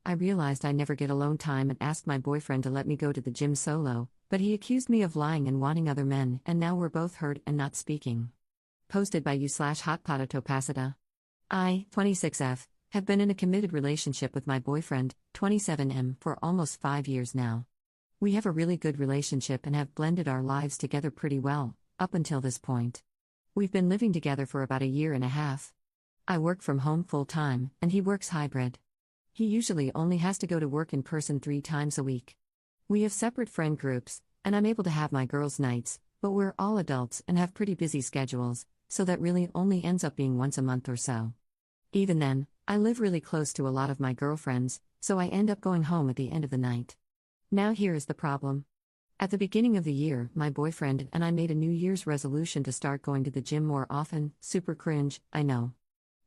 I realized I never get alone time and asked my boyfriend to let me go to the gym solo, but he accused me of lying and wanting other men, and now we're both hurt and not speaking. Posted by you/hotpotatopacita. I, 26F, have been in a committed relationship with my boyfriend, 27M, for almost 5 years now. We have a really good relationship and have blended our lives together pretty well, up until this point. We've been living together for about a year and a half. I work from home full-time, and he works hybrid. He usually only has to go to work in person 3 times a week. We have separate friend groups, and I'm able to have my girls' nights, but we're all adults and have pretty busy schedules, so that really only ends up being once a month or so. Even then, I live really close to a lot of my girlfriends, so I end up going home at the end of the night. Now here is the problem. At the beginning of the year, my boyfriend and I made a New Year's resolution to start going to the gym more often. Super cringe, I know.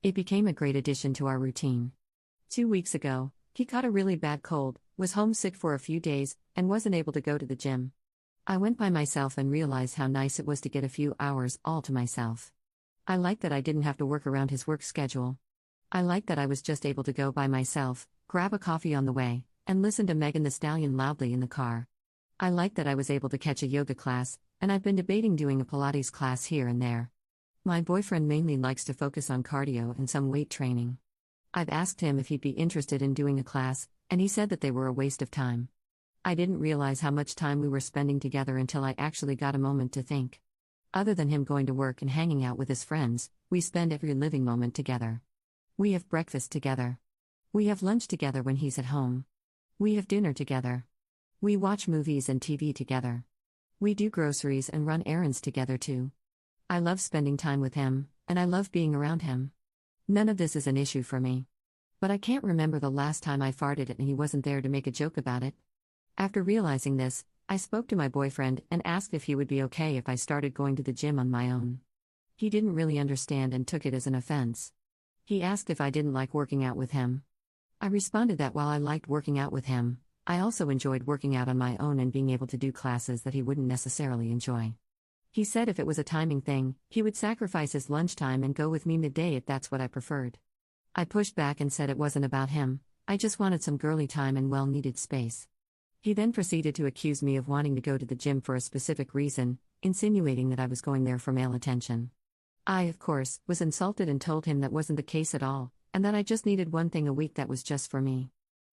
It became a great addition to our routine. 2 weeks ago, he caught a really bad cold, was homesick for a few days, and wasn't able to go to the gym. I went by myself and realized how nice it was to get a few hours all to myself. I liked that I didn't have to work around his work schedule. I liked that I was just able to go by myself, grab a coffee on the way, and listen to Megan Thee Stallion loudly in the car. I liked that I was able to catch a yoga class, and I've been debating doing a Pilates class here and there. My boyfriend mainly likes to focus on cardio and some weight training. I've asked him if he'd be interested in doing a class, and he said that they were a waste of time. I didn't realize how much time we were spending together until I actually got a moment to think. Other than him going to work and hanging out with his friends, we spend every living moment together. We have breakfast together. We have lunch together when he's at home. We have dinner together. We watch movies and TV together. We do groceries and run errands together too. I love spending time with him, and I love being around him. None of this is an issue for me. But I can't remember the last time I farted and he wasn't there to make a joke about it. After realizing this, I spoke to my boyfriend and asked if he would be okay if I started going to the gym on my own. He didn't really understand and took it as an offense. He asked if I didn't like working out with him. I responded that while I liked working out with him, I also enjoyed working out on my own and being able to do classes that he wouldn't necessarily enjoy. He said if it was a timing thing, he would sacrifice his lunchtime and go with me midday if that's what I preferred. I pushed back and said it wasn't about him, I just wanted some girly time and well-needed space. He then proceeded to accuse me of wanting to go to the gym for a specific reason, insinuating that I was going there for male attention. I, of course, was insulted and told him that wasn't the case at all, and that I just needed one thing a week that was just for me.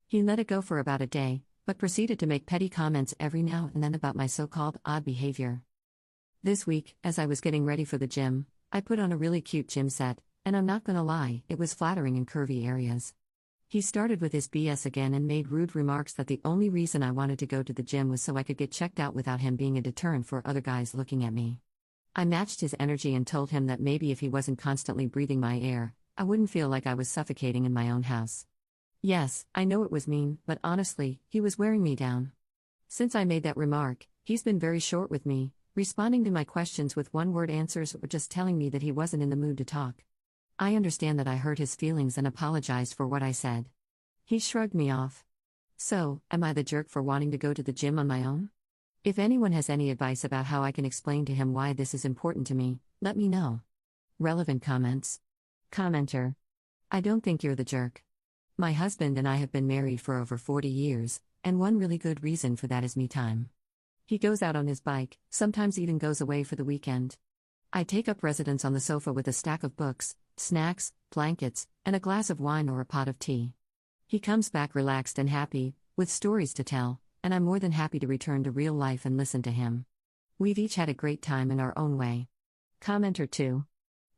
He let it go for about a day, but proceeded to make petty comments every now and then about my so-called odd behavior. This week, as I was getting ready for the gym, I put on a really cute gym set, and I'm not gonna lie, it was flattering in curvy areas. He started with his BS again and made rude remarks that the only reason I wanted to go to the gym was so I could get checked out without him being a deterrent for other guys looking at me. I matched his energy and told him that maybe if he wasn't constantly breathing my air, I wouldn't feel like I was suffocating in my own house. Yes, I know it was mean, but honestly, he was wearing me down. Since I made that remark, he's been very short with me, responding to my questions with one-word answers or just telling me that he wasn't in the mood to talk. I understand that I hurt his feelings and apologized for what I said. He shrugged me off. So, am I the jerk for wanting to go to the gym on my own? If anyone has any advice about how I can explain to him why this is important to me, let me know. Relevant comments. Commenter. I don't think you're the jerk. My husband and I have been married for over 40 years, and one really good reason for that is me time. He goes out on his bike, sometimes even goes away for the weekend. I take up residence on the sofa with a stack of books, snacks, blankets, and a glass of wine or a pot of tea. He comes back relaxed and happy, with stories to tell, and I'm more than happy to return to real life and listen to him. We've each had a great time in our own way. Commenter 2.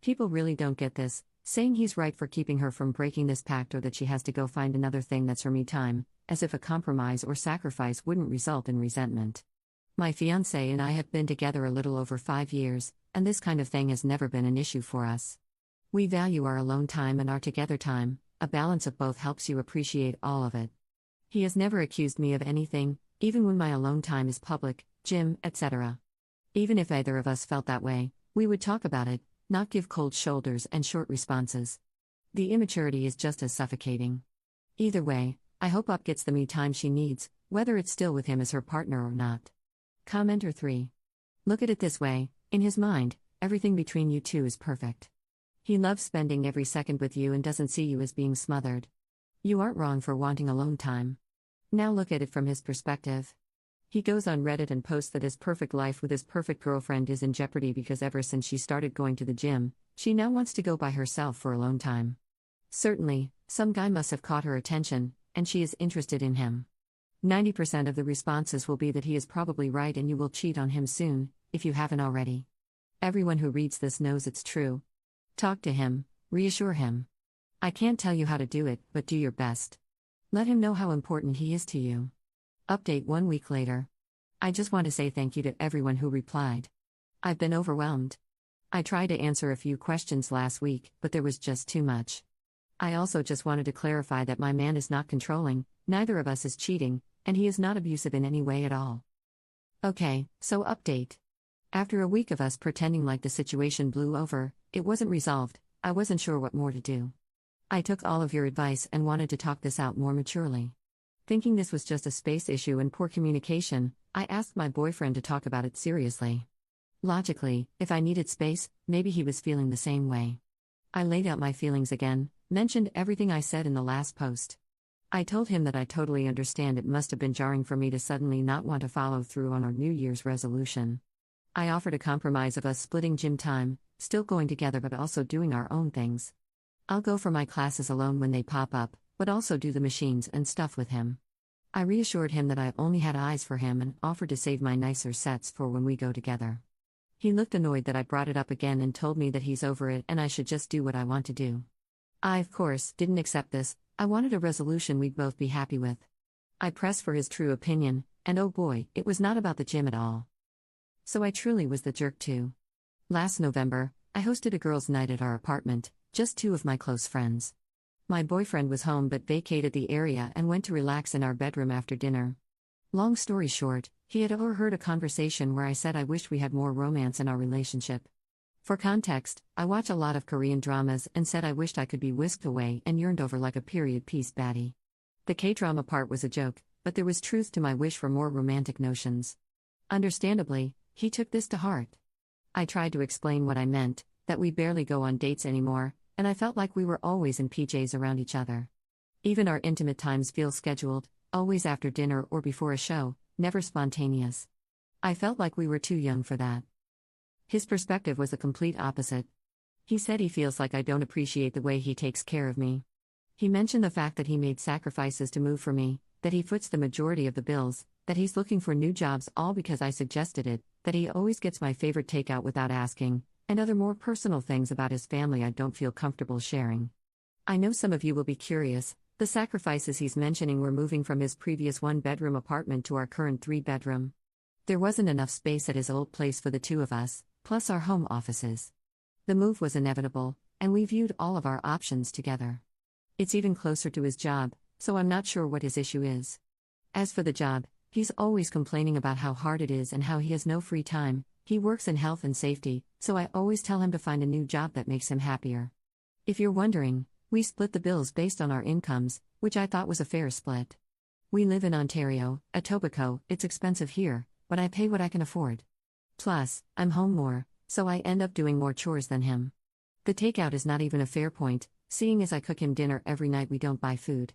People really don't get this, saying he's right for keeping her from breaking this pact or that she has to go find another thing that's her me time, as if a compromise or sacrifice wouldn't result in resentment. My fiancé and I have been together a little over 5 years, and this kind of thing has never been an issue for us. We value our alone time and our together time, a balance of both helps you appreciate all of it. He has never accused me of anything, even when my alone time is public, gym, etc. Even if either of us felt that way, we would talk about it, not give cold shoulders and short responses. The immaturity is just as suffocating. Either way, I hope Up gets the me time she needs, whether it's still with him as her partner or not. Commenter 3. Look at it this way, in his mind, everything between you two is perfect. He loves spending every second with you and doesn't see you as being smothered. You aren't wrong for wanting alone time. Now look at it from his perspective. He goes on Reddit and posts that his perfect life with his perfect girlfriend is in jeopardy because ever since she started going to the gym, she now wants to go by herself for alone time. Certainly, some guy must have caught her attention, and she is interested in him. 90% of the responses will be that he is probably right and you will cheat on him soon, if you haven't already. Everyone who reads this knows it's true. Talk to him, reassure him. I can't tell you how to do it, but do your best. Let him know how important he is to you. Update 1 week later. I just want to say thank you to everyone who replied. I've been overwhelmed. I tried to answer a few questions last week, but there was just too much. I also just wanted to clarify that my man is not controlling, neither of us is cheating, and he is not abusive in any way at all. Okay, so update. After a week of us pretending like the situation blew over, it wasn't resolved, I wasn't sure what more to do. I took all of your advice and wanted to talk this out more maturely. Thinking this was just a space issue and poor communication, I asked my boyfriend to talk about it seriously. Logically, if I needed space, maybe he was feeling the same way. I laid out my feelings again, mentioned everything I said in the last post. I told him that I totally understand it must have been jarring for me to suddenly not want to follow through on our New Year's resolution. I offered a compromise of us splitting gym time, still going together but also doing our own things. I'll go for my classes alone when they pop up, but also do the machines and stuff with him. I reassured him that I only had eyes for him and offered to save my nicer sets for when we go together. He looked annoyed that I brought it up again and told me that he's over it and I should just do what I want to do. I, of course, didn't accept this. I wanted a resolution we'd both be happy with. I pressed for his true opinion, and oh boy, it was not about the gym at all. So I truly was the jerk too. Last November, I hosted a girls' night at our apartment, just 2 of my close friends. My boyfriend was home but vacated the area and went to relax in our bedroom after dinner. Long story short, he had overheard a conversation where I said I wished we had more romance in our relationship. For context, I watch a lot of Korean dramas and said I wished I could be whisked away and yearned over like a period piece baddie. The K-drama part was a joke, but there was truth to my wish for more romantic notions. Understandably, he took this to heart. I tried to explain what I meant, that we barely go on dates anymore, and I felt like we were always in PJs around each other. Even our intimate times feel scheduled, always after dinner or before a show, never spontaneous. I felt like we were too young for that. His perspective was the complete opposite. He said he feels like I don't appreciate the way he takes care of me. He mentioned the fact that he made sacrifices to move for me, that he foots the majority of the bills, that he's looking for new jobs all because I suggested it, that he always gets my favorite takeout without asking, and other more personal things about his family I don't feel comfortable sharing. I know some of you will be curious, the sacrifices he's mentioning were moving from his previous 1-bedroom apartment to our current 3-bedroom. There wasn't enough space at his old place for the 2 of us, plus our home offices. The move was inevitable, and we viewed all of our options together. It's even closer to his job, so I'm not sure what his issue is. As for the job, he's always complaining about how hard it is and how he has no free time. He works in health and safety, so I always tell him to find a new job that makes him happier. If you're wondering, we split the bills based on our incomes, which I thought was a fair split. We live in Ontario, Etobicoke, it's expensive here, but I pay what I can afford. Plus, I'm home more, so I end up doing more chores than him. The takeout is not even a fair point, seeing as I cook him dinner every night we don't buy food.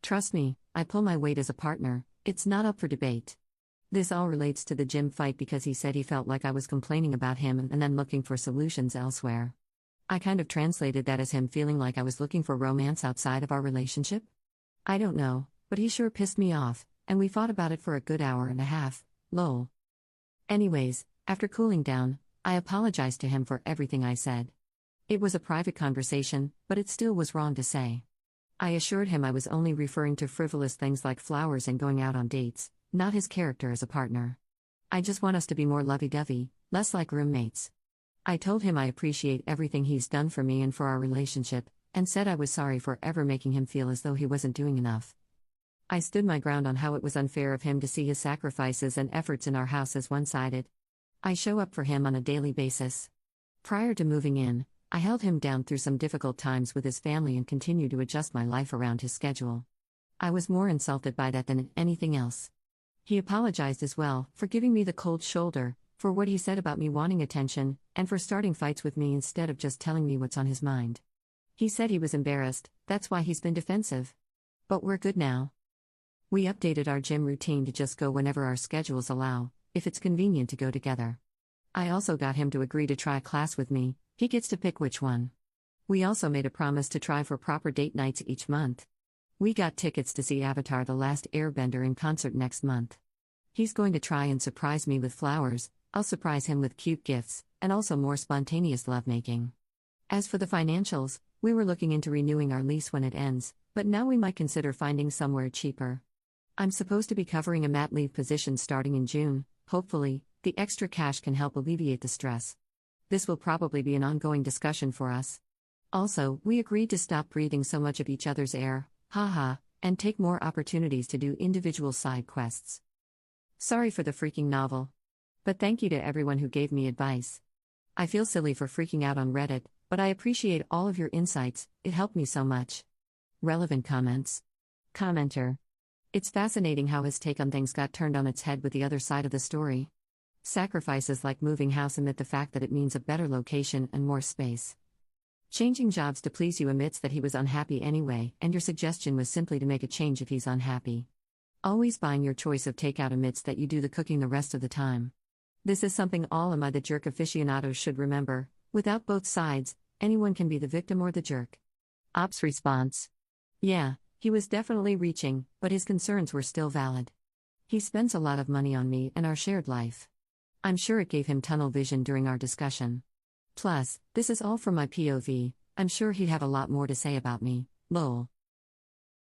Trust me, I pull my weight as a partner, it's not up for debate. This all relates to the gym fight because he said he felt like I was complaining about him and then looking for solutions elsewhere. I kind of translated that as him feeling like I was looking for romance outside of our relationship. I don't know, but he sure pissed me off, and we fought about it for a good hour and a half, lol. Anyways, after cooling down, I apologized to him for everything I said. It was a private conversation, but it still was wrong to say. I assured him I was only referring to frivolous things like flowers and going out on dates, not his character as a partner. I just want us to be more lovey-dovey, less like roommates. I told him I appreciate everything he's done for me and for our relationship, and said I was sorry for ever making him feel as though he wasn't doing enough. I stood my ground on how it was unfair of him to see his sacrifices and efforts in our house as one-sided. I show up for him on a daily basis. Prior to moving in, I held him down through some difficult times with his family and continued to adjust my life around his schedule. I was more insulted by that than anything else. He apologized as well, for giving me the cold shoulder, for what he said about me wanting attention, and for starting fights with me instead of just telling me what's on his mind. He said he was embarrassed, that's why he's been defensive. But we're good now. We updated our gym routine to just go whenever our schedules allow, if it's convenient to go together. I also got him to agree to try a class with me, he gets to pick which one. We also made a promise to try for proper date nights each month. We got tickets to see Avatar The Last Airbender in concert next month. He's going to try and surprise me with flowers, I'll surprise him with cute gifts, and also more spontaneous lovemaking. As for the financials, we were looking into renewing our lease when it ends, but now we might consider finding somewhere cheaper. I'm supposed to be covering a mat leave position starting in June, hopefully, the extra cash can help alleviate the stress. This will probably be an ongoing discussion for us. Also, we agreed to stop breathing so much of each other's air, haha, and take more opportunities to do individual side quests. Sorry for the freaking novel. But thank you to everyone who gave me advice. I feel silly for freaking out on Reddit, but I appreciate all of your insights, it helped me so much. Relevant comments. Commenter. It's fascinating how his take on things got turned on its head with the other side of the story. Sacrifices like moving house amid the fact that it means a better location and more space. Changing jobs to please you admits that he was unhappy anyway, and your suggestion was simply to make a change if he's unhappy. Always buying your choice of takeout admits that you do the cooking the rest of the time. This is something all Am I the Jerk aficionados should remember: without both sides, anyone can be the victim or the jerk. Ops response. Yeah, he was definitely reaching, but his concerns were still valid. He spends a lot of money on me and our shared life. I'm sure it gave him tunnel vision during our discussion. Plus, this is all from my POV, I'm sure he'd have a lot more to say about me, lol.